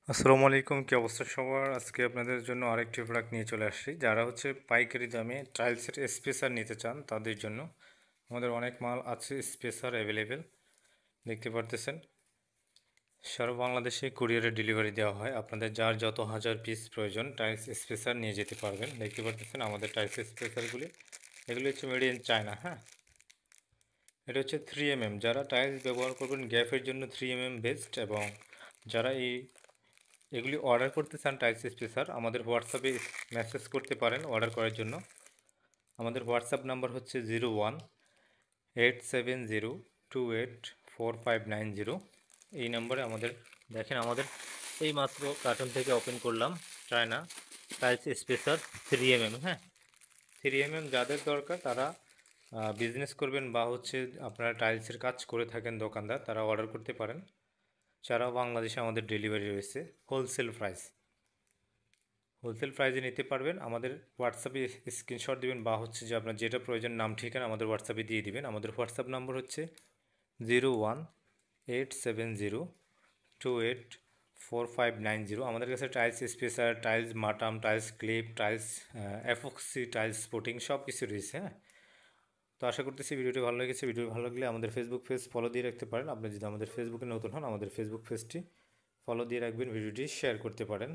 আসসালামু আলাইকুম, কি অবস্থা সবার? আজকে আপনাদের জন্য আরেকটি প্রোডাক্ট নিয়ে চলে আসছি। যারা পাইকারি দামে টাইলসের স্পেসার নিতে চান তাদের জন্য আমাদের অনেক মাল আছে, স্পেসার অ্যাভেলেবেল। দেখতে পারতেছেন, সারা বাংলাদেশে কুরিয়ারে ডেলিভারি দেওয়া হয়। আপনাদের যার যত হাজার পিস প্রয়োজন টাইলস স্পেসার নিয়ে যেতে পারবেন। দেখতে পারতেছেন আমাদের টাইলস স্পেসারগুলি, এগুলি মেড ইন চায়না। হ্যাঁ, এটা 3mm। যারা টাইলস ব্যবহার করবেন গ্যাপের জন্য 3mm বেস্ট। এবং যারা এগুলি অর্ডার করতে চান টাইলস স্পেসার, আমাদের হোয়াটসঅ্যাপে মেসেজ করতে পারেন অর্ডার করার জন্য। আমাদের হোয়াটসঅ্যাপ নাম্বার হচ্ছে 0187028459 এই নম্বরে আমাদের দেখেন। আমাদের এই মাত্র কার্টন থেকে ওপেন করলাম চায়না টাইলস স্পেসার 3mm। হ্যাঁ, 3mm যাদের দরকার তারা বিজনেস করবেন বা আপনারা টাইলসের কাজ করে থাকেন দোকানদার, তারা অর্ডার করতে পারেন। সারা বাংলাদেশে আমাদের ডেলিভারি রয়েছে। হোলসেল প্রাইসে নিতে পারবেন। আমাদের হোয়াটসঅ্যাপে স্ক্রিনশট দিবেন বা আপনার যেটা প্রয়োজন নাম ঠিকানা আমাদের হোয়াটসঅ্যাপে দিয়ে দিবেন। আমাদের হোয়াটসঅ্যাপ নাম্বার হচ্ছে 0187028459। আমাদের কাছে টাইলস স্পেসার, টাইলস মাটাম, tiles clip, tiles epoxy, tiles sporting সব কিছু রয়েছে। হ্যাঁ, তো আশা করতেছি ভিডিওটি ভালো লেগেছে। ভিডিও ভালো লাগলে আমাদের ফেসবুক পেজ ফলো দিয়ে রাখতে পারেন। আপনি যদি আমাদের ফেসবুকে নতুন হন, আমাদের ফেসবুক পেজটি ফলো দিয়ে রাখবেন, ভিডিওটি শেয়ার করতে পারেন।